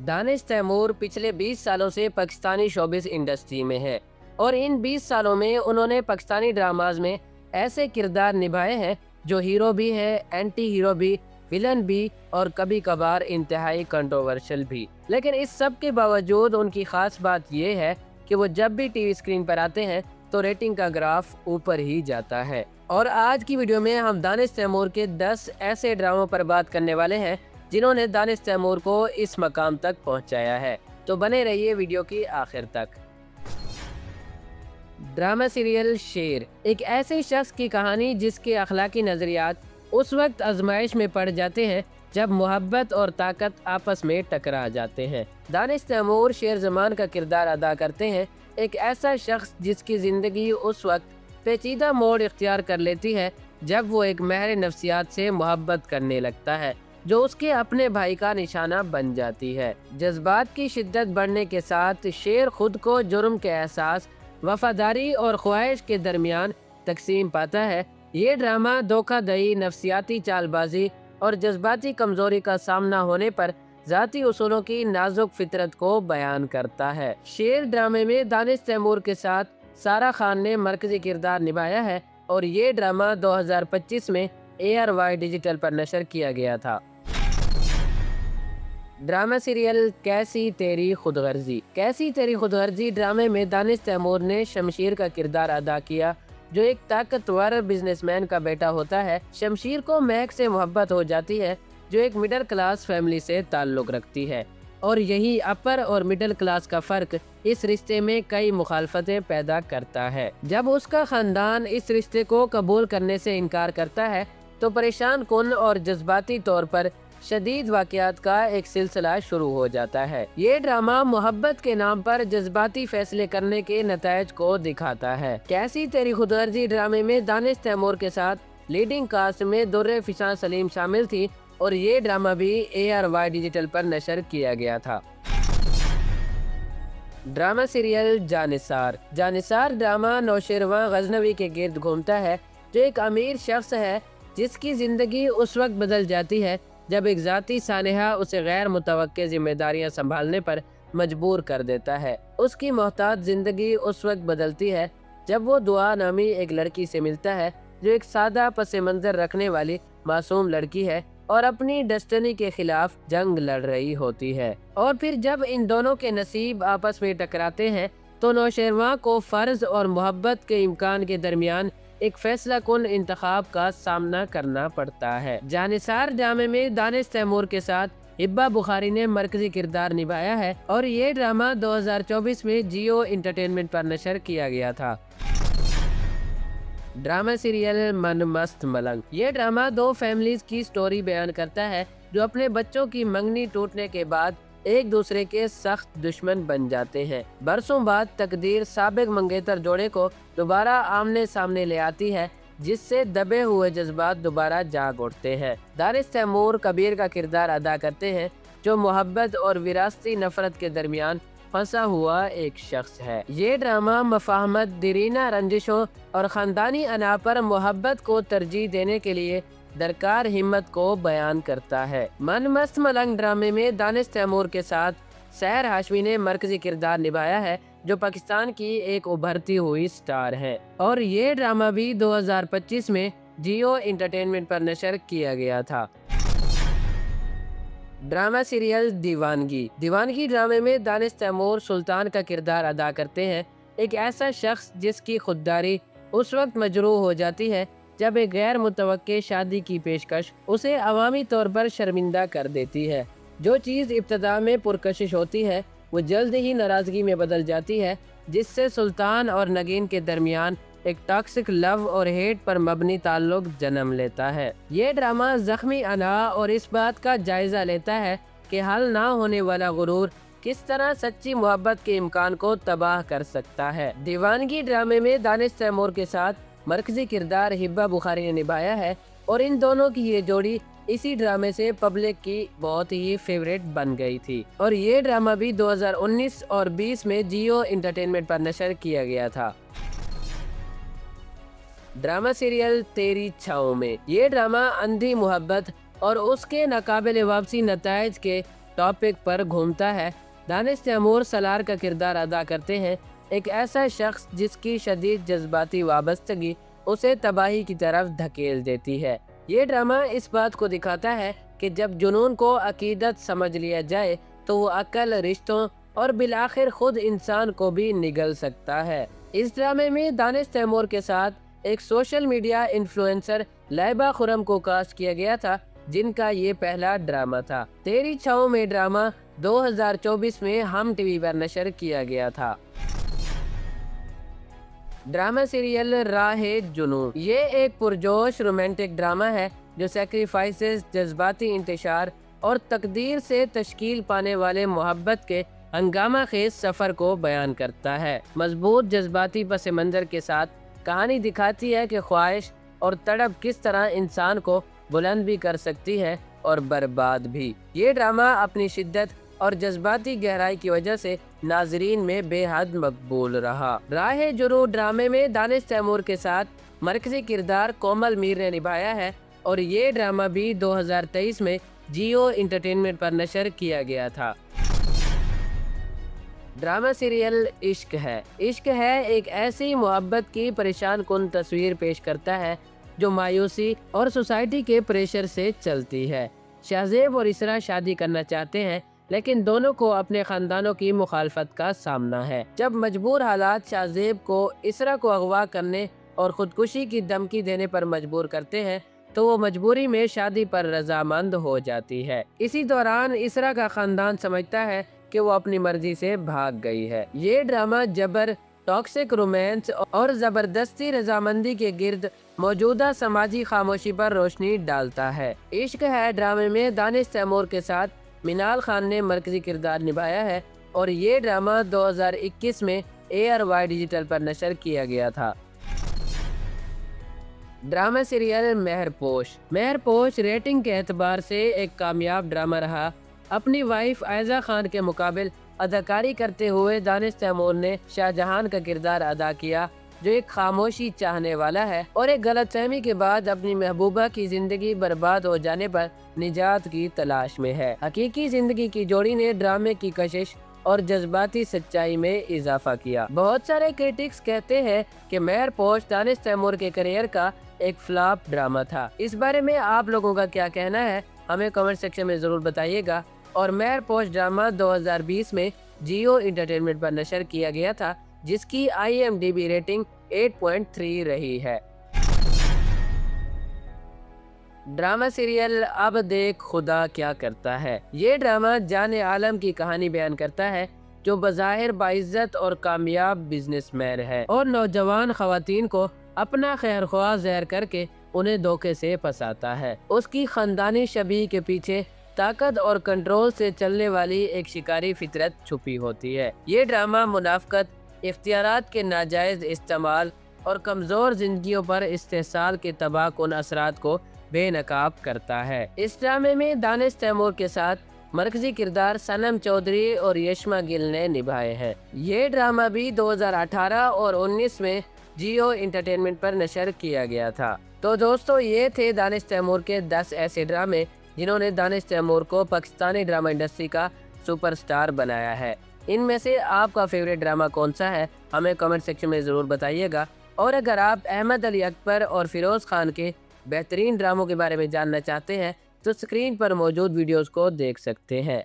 दानिश तैमूर पिछले 20 सालों से पाकिस्तानी शोबिस इंडस्ट्री में है और इन 20 सालों में उन्होंने पाकिस्तानी ड्रामाज में ऐसे किरदार निभाए हैं जो हीरो भी है, एंटी हीरो भी, विलन भी और कभी कभार इंतहाई कंट्रोवर्शियल भी। लेकिन इस सब के बावजूद उनकी खास बात यह है कि वो जब भी टीवी स्क्रीन पर आते हैं तो रेटिंग का ग्राफ ऊपर ही जाता है। और आज की वीडियो में हम दानिश तैमूर के 10 ऐसे ड्रामों पर बात करने वाले हैं जिन्होंने दानिश तैमूर को इस मकाम तक पहुंचाया है। तो बने रहिए वीडियो की आखिर तक। ड्रामा सीरियल शेर एक ऐसे शख्स की कहानी जिसके अखलाकी नजरियात उस वक्त आजमाइश में पड़ जाते हैं जब मोहब्बत और ताकत आपस में टकरा जाते हैं। दानिश तैमूर शेर ज़मान का किरदार अदा करते हैं, एक ऐसा शख्स जिसकी ज़िंदगी उस वक्त पेचीदा मोड़ इख्तियार कर लेती है जब वो एक महर नफ्सियात से मोहब्बत करने लगता है जो उसके अपने भाई का निशाना बन जाती है। जज्बात की शिद्दत बढ़ने के साथ शेर खुद को जुर्म के एहसास, वफादारी और ख्वाहिश के दरमियान तकसीम पाता है। ये ड्रामा धोखाधड़ी, नफ्सियाती चालबाजी और जज्बाती कमजोरी का सामना होने पर ज़ाती उसूलों की नाजुक फितरत को बयान करता है। शेर ड्रामे में दानिश तैमूर के साथ सारा खान ने मरकजी किरदार निभाया है और ये ड्रामा 2025 में ARY डिजिटल पर नशर किया गया था। ड्रामा सीरियल कैसी तेरी खुदगर्जी। कैसी तेरी खुदगर्जी ड्रामे में दानिश तैमूर ने शमशीर का किरदार अदा किया जो एक ताकतवर बिजनेसमैन का बेटा होता है। शमशीर को महक से मोहब्बत हो जाती है जो एक मिडिल क्लास फैमिली से ताल्लुक़ रखती है और यही अपर और मिडिल क्लास का फ़र्क इस रिश्ते में कई मुखालफतें पैदा करता है। जब उसका ख़ानदान इस रिश्ते को कबूल करने से इनकार करता है तो परेशान कुन और जज्बाती तौर पर शदीद वाक़यात का एक सिलसिला शुरू हो जाता है। ये ड्रामा मोहब्बत के नाम पर जज्बाती फैसले करने के नतायज को दिखाता है। कैसी तेरी खुदगर्जी ड्रामे में दानिश तैमूर के साथ लीडिंग कास्ट में दुर्रे फिशान सलीम शामिल थी और ये ड्रामा भी ARY डिजिटल पर नशर किया गया था। Drama serial Jaanisar. Jaanisar drama Nausherwan Ghaznavi के गिर्द घूमता है जो एक अमीर शख्स है जिसकी ज़िंदगी उस वक्त बदल जाती है जब एक ज़ाती सानेहा उसे गैर मुतवक्के जिम्मेदारियां संभालने पर मजबूर कर देता है। उसकी मोहताज ज़िंदगी उस वक्त बदलती है जब वो दुआ नामी एक लड़की से मिलता है जो एक सादा पस मंज़र रखने वाली मासूम लड़की है और अपनी डेस्टिनी के खिलाफ जंग लड़ रही होती है। और फिर जब इन दोनों के नसीब आपस में टकराते हैं तो नौशेरवां को फ़र्ज और मोहब्बत के इम्कान के दरमियान एक फैसला कुन इंतखाब का सामना करना पड़ता है। जानिसार ड्रामे में दानिश तैमूर के साथ हिब्बा बुखारी ने मरकजी किरदार निभाया है और ये ड्रामा 2024 में जियो एंटरटेनमेंट पर नशर किया गया था। ड्रामा सीरियल मन मस्त मलंग। ये ड्रामा 2 फैमिलीज की स्टोरी बयान करता है जो अपने बच्चों की मंगनी टूटने के बाद एक दूसरे के सख्त दुश्मन बन जाते हैं। बरसों बाद तकदीर साबिक मंगेतर जोड़े को दोबारा आमने सामने ले आती है जिससे दबे हुए जज्बात दोबारा जाग उठते हैं। दानिश तैमूर कबीर का किरदार अदा करते हैं जो मोहब्बत और विरासती नफरत के दरमियान फंसा हुआ एक शख्स है। ये ड्रामा मफाहमत, दीरीना रंजिशों और ख़ानदानी अना पर मोहब्बत को तरजीह देने के लिए दरकार हिम्मत को बयान करता है। मन मस्त मलंग ड्रामे में दानिश तैमूर के साथ सहर हाशमी ने मरकजी किरदार निभाया है जो पाकिस्तान की एक उभरती हुई स्टार है और ये ड्रामा भी 2025 में जियो एंटरटेनमेंट पर नशर किया गया था। ड्रामा सीरियल दीवानगी। दीवानगी ड्रामे में दानिश तैमूर सुल्तान का किरदार अदा करते हैं, एक ऐसा शख्स जिसकी खुददारी उस वक्त मजरूह हो जाती है जब एक गैर मुतवक्के शादी की पेशकश उसे अवामी तौर पर शर्मिंदा कर देती है। जो चीज़ इब्तदा में पुरकशिश होती है वो जल्द ही नाराज़गी में बदल जाती है जिससे सुल्तान और नगीन के दरमियान एक टॉक्सिक लव और हेट पर मबनी ताल्लुक जन्म लेता है। ये ड्रामा जख्मी अना और इस बात का जायजा लेता है कि हल ना होने वाला गुरूर किस तरह सच्ची मोहब्बत के इम्कान को तबाह कर सकता है। दीवानगी ड्रामे में दानिश तैमूर के साथ मरकजी किरदार हिब्बा बुखारी ने निभाया है और इन दोनों की ये जोड़ी इसी ड्रामे से पब्लिक की बहुत ही फेवरेट बन गई थी और ये ड्रामा भी 2019 और 20 में जियो एंटरटेनमेंट पर नशर किया गया था। ड्रामा सीरियल तेरी छाँव में। ये ड्रामा अंधी मोहब्बत और उसके नाकाबिल वापसी नताइज के टॉपिक पर घूमता है। दानिश तैमूर सलार का किरदार अदा करते हैं, एक ऐसा शख्स जिसकी शदीद जज्बाती वाबस्तगी उसे तबाही की तरफ धकेल देती है। ये ड्रामा इस बात को दिखाता है कि जब जुनून को अकीदत समझ लिया जाए तो वो अक्ल, रिश्तों और बिलाखिर खुद इंसान को भी निगल सकता है। इस ड्रामे में दानिश तैमूर के साथ एक सोशल मीडिया इन्फ्लुएंसर लैबा खुरम को कास्ट किया गया था, जिनका ये पहला ड्रामा था। तेरी छाँव में ड्रामा 2024 में हम टीवी पर नशर किया गया था। ड्रामा सीरियल राहे जुनून, ये एक पुरजोश रोमांटिक ड्रामा है जो सैक्रिफाइसेस, जज्बाती इंतशार और तकदीर से तश्कील पाने वाले मोहब्बत के हंगामा खेज सफ़र को बयान करता है। मजबूत जज्बाती पस मंज़र के साथ कहानी दिखाती है कि ख्वाहिश और तड़प किस तरह इंसान को बुलंद भी कर सकती है और बर्बाद भी। ये ड्रामा अपनी शिद्दत और जज्बाती गहराई की वजह से नाजरीन में बेहद मकबूल रहा। राहे जुनून ड्रामे में दानिश तैमूर के साथ मरकजी किरदार कोमल मीर ने निभाया है और ये ड्रामा भी 2023 में जियो एंटरटेनमेंट पर नशर किया गया था। ड्रामा सीरियल इश्क है। इश्क है एक ऐसी मोहब्बत की परेशान कुन तस्वीर पेश करता है जो मायूसी और सोसाइटी के प्रेशर से चलती है। शाहजेब और इसरा शादी करना चाहते हैं, लेकिन दोनों को अपने खानदानों की मुखालफत का सामना है। जब मजबूर हालात शाहजेब को इसरा को अगवा करने और खुदकुशी की धमकी देने पर मजबूर करते हैं तो वो मजबूरी में शादी पर रजामंद हो जाती है। इसी दौरान इसरा का खानदान समझता है कि वो अपनी मर्जी से भाग गई है। ये ड्रामा जबर, टॉक्सिक रोमांस और ज़बरदस्ती रजामंदी के गिर्द मौजूदा समाजी खामोशी पर रोशनी डालता है। इश्क है ड्रामे में दानिश तैमूर के साथ मिनाल खान ने मरकजी किरदार निभाया है और ये ड्रामा 2021 में ARY डिजिटल पर नशर किया गया था। Drama serial Mehrposh. Mehrposh rating के एतबार से एक कामयाब ड्रामा रहा। अपनी वाइफ आयजा खान के मुकाबिल अदाकारी करते हुए दानिश तैमूर ने शाहजहान का किरदार अदा किया, जो एक खामोशी चाहने वाला है और एक गलतफहमी के बाद अपनी महबूबा की जिंदगी बर्बाद हो जाने पर निजात की तलाश में है। हकीकी जिंदगी की जोड़ी ने ड्रामे की कशिश और जज्बाती सच्चाई में इजाफा किया। बहुत सारे क्रिटिक्स कहते हैं कि मेहरपोश दानिश तैमूर के करियर का एक फ्लॉप ड्रामा था। इस बारे में आप लोगों का क्या कहना है, हमें कमेंट सेक्शन में ज़रूर बताइएगा। और मेहरपोश ड्रामा 2020 में जियो एंटरटेनमेंट पर नशर किया गया था, जिसकी IMDb रेटिंग 8.3 रही है। ड्रामा सीरियल अब देख खुदा क्या करता है। ये ड्रामा जाने आलम की कहानी बयान करता है, जो बज़ाहिर बाइज्जत और कामयाब बिजनेसमैन है और नौजवान खवातीन को अपना खैर ख्वाह ज़हर करके उन्हें धोखे से फंसाता है। उसकी ख़ानदानी शबीह के पीछे ताकत और कंट्रोल से चलने वाली एक शिकारी फितरत छुपी होती है। ये ड्रामा मुनाफकत, इख्तियारात के नाजायज़ इस्तेमाल और कमज़ोर जिंदगियों पर इस्तेहसाल के तबाहकुन असरात को बेनकाब करता है। इस ड्रामे में दानिश तैमूर के साथ मरकजी किरदार सनम चौधरी और यशमा गिल ने निभाए हैं। ये ड्रामा भी 2018 और 19 में जियो एंटरटेनमेंट पर नशर किया गया था। तो दोस्तों, ये थे दानिश तैमूर के 10 ऐसे ड्रामे जिन्होंने दानिश तैमूर को पाकिस्तानी ड्रामा इंडस्ट्री का सुपरस्टार बनाया है। इनमें से आपका फेवरेट ड्रामा कौन सा है, हमें कमेंट सेक्शन में ज़रूर बताइएगा। और अगर आप अहमद अली अकबर और फिरोज़ खान के बेहतरीन ड्रामों के बारे में जानना चाहते हैं तो स्क्रीन पर मौजूद वीडियोस को देख सकते हैं।